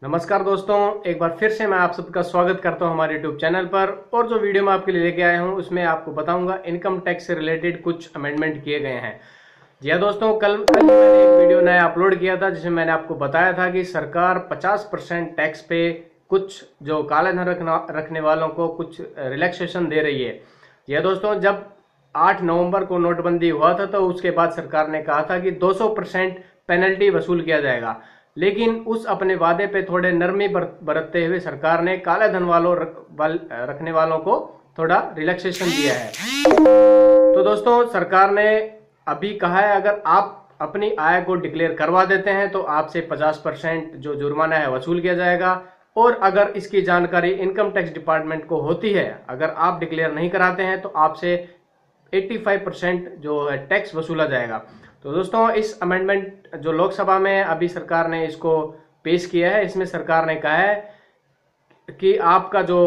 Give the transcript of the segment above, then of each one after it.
नमस्कार दोस्तों, एक बार फिर से मैं आप सबका स्वागत करता हूं हमारे YouTube चैनल पर। और जो वीडियो मैं आपके लिए लेके आया हूं उसमें आपको बताऊंगा इनकम टैक्स से रिलेटेड कुछ अमेंडमेंट किए गए हैं। जी हाँ दोस्तों, कल मैंने एक वीडियो नया अपलोड किया था जिसमें मैंने आपको बताया था कि सरकार 50% टैक्स पे कुछ जो काला धन रखने वालों को कुछ रिलैक्सेशन दे रही है। जी हाँ दोस्तों, जब 8 नवंबर को नोटबंदी हुआ था तो उसके बाद सरकार ने कहा था कि 200% पेनल्टी वसूल किया जाएगा, लेकिन उस अपने वादे पे थोड़े नरमी बरतते हुए सरकार ने काले धन रखने वालों को थोड़ा रिलैक्सेशन दिया है। तो दोस्तों, सरकार ने अभी कहा है अगर आप अपनी आय को डिक्लेयर करवा देते हैं तो आपसे 50% जो जुर्माना है वसूल किया जाएगा। और अगर इसकी जानकारी इनकम टैक्स डिपार्टमेंट को होती है, अगर आप डिक्लेयर नहीं कराते हैं तो आपसे 85% जो है टैक्स वसूला जाएगा। तो दोस्तों, इस अमेंडमेंट जो लोकसभा में अभी सरकार ने इसको पेश किया है, इसमें सरकार ने कहा है कि आपका जो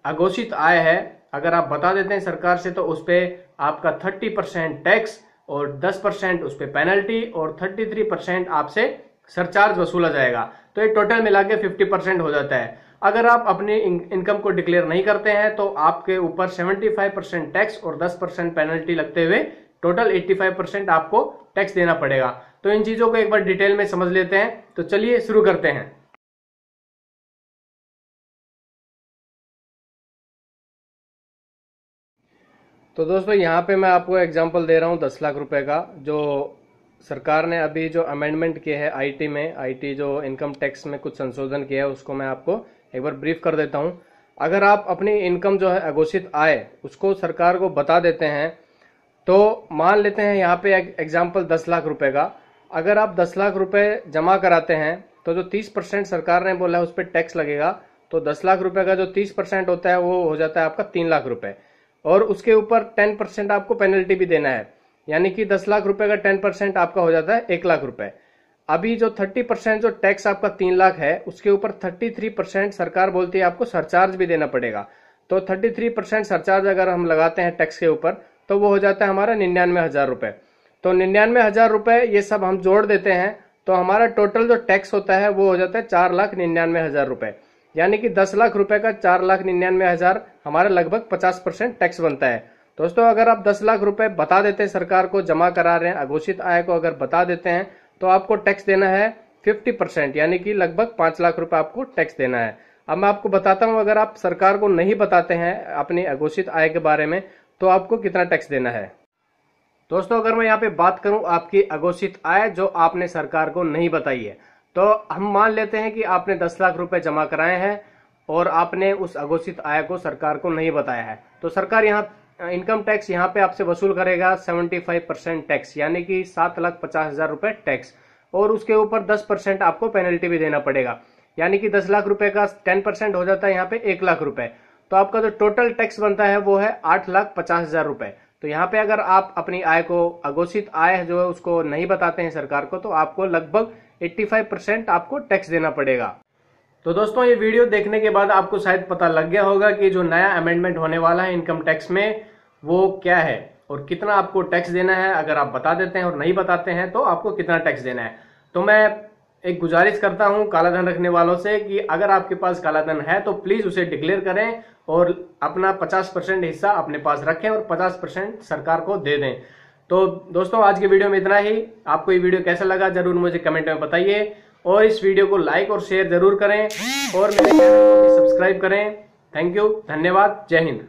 अघोषित आय है अगर आप बता देते हैं सरकार से तो उस पर आपका 30% टैक्स और 10% उस पर पेनल्टी और 33% आपसे सरचार्ज वसूला जाएगा। तो ये टोटल मिला के 50% हो जाता है। अगर आप अपनी इनकम को डिक्लेयर नहीं करते हैं तो आपके ऊपर 75% टैक्स और 10% पेनल्टी लगते हुए टोटल 85% आपको टैक्स देना पड़ेगा। तो इन चीजों को एक बार डिटेल में समझ लेते हैं। तो चलिए शुरू करते हैं। तो दोस्तों, यहाँ पे मैं आपको एग्जांपल दे रहा हूँ 10 लाख रुपए का, जो सरकार ने अभी जो अमेंडमेंट किया है आईटी जो इनकम टैक्स में कुछ संशोधन किया है उसको मैं आपको एक बार ब्रीफ कर देता हूँ। अगर आप अपनी इनकम जो है अघोषित आय उसको सरकार को बता देते हैं तो मान लेते हैं यहाँ पे एग्जाम्पल 10 लाख रुपए का, अगर आप 10 लाख रुपए जमा कराते हैं तो जो 30% सरकार ने बोला है उस पर टैक्स लगेगा। तो 10 लाख रुपए का जो 30% होता है वो हो जाता है आपका 3 लाख रुपए, और उसके ऊपर 10% आपको पेनल्टी भी देना है, यानी कि 10 लाख रुपए का 10% आपका हो जाता है 1 लाख रुपए। अभी जो 30% जो टैक्स आपका 3 लाख है उसके ऊपर 33% सरकार बोलती है आपको सरचार्ज भी देना पड़ेगा। तो 33% सरचार्ज अगर हम लगाते हैं टैक्स के ऊपर तो वो हो जाता है हमारा 99,000 रुपए। तो 99,000 रुपए ये सब हम जोड़ देते हैं तो हमारा टोटल जो टैक्स होता है वो हो जाता है 4,99,000 रुपए, यानी कि 10 लाख रुपए का 4,99,000 हमारा लगभग 50% टैक्स बनता है। दोस्तों, अगर आप 10 लाख रुपए बता देते हैं सरकार को, जमा करा रहे हैं अघोषित आय को अगर बता देते हैं तो आपको टैक्स देना है 50%, यानी कि लगभग 5 लाख रुपए आपको टैक्स देना है। अब मैं आपको बताता हूं, अगर आप सरकार को नहीं बताते हैं अपनी अघोषित आय के बारे में तो आपको कितना टैक्स देना है। दोस्तों, अगर मैं यहाँ पे बात करूं आपकी अघोषित आय जो आपने सरकार को नहीं बताई है, तो हम मान लेते हैं कि आपने 10 लाख रुपए जमा कराए हैं और आपने उस अघोषित आय को सरकार को नहीं बताया है, तो सरकार यहाँ इनकम टैक्स यहाँ पे आपसे वसूल करेगा 75% टैक्स, यानी कि 7,50,000 रुपए टैक्स, और उसके ऊपर 10% आपको पेनल्टी भी देना पड़ेगा, यानी कि 10 लाख रुपए का 10% हो जाता है यहाँ पे 1 लाख रुपए। तो आपका जो टोटल टैक्स बनता है वो है 8,50,000 रुपए। तो यहाँ पे अगर आप अपनी आय को अघोषित आय जो है उसको नहीं बताते हैं सरकार को तो आपको लगभग 85% आपको टैक्स देना पड़ेगा। तो दोस्तों, ये वीडियो देखने के बाद आपको शायद पता लग गया होगा कि जो नया अमेंडमेंट होने वाला है इनकम टैक्स में वो क्या है और कितना आपको टैक्स देना है। अगर आप बता देते हैं और नहीं बताते हैं तो आपको कितना टैक्स देना है। तो मैं एक गुजारिश करता हूं काला धन रखने वालों से कि अगर आपके पास काला धन है तो प्लीज उसे डिक्लेयर करें और अपना 50% हिस्सा अपने पास रखें और 50% सरकार को दे दें। तो दोस्तों, आज की वीडियो में इतना ही। आपको ये वीडियो कैसा लगा जरूर मुझे कमेंट में बताइए, और इस वीडियो को लाइक और शेयर जरूर करें और मेरे चैनल को भी सब्सक्राइब करें। थैंक यू, धन्यवाद, जय हिंद।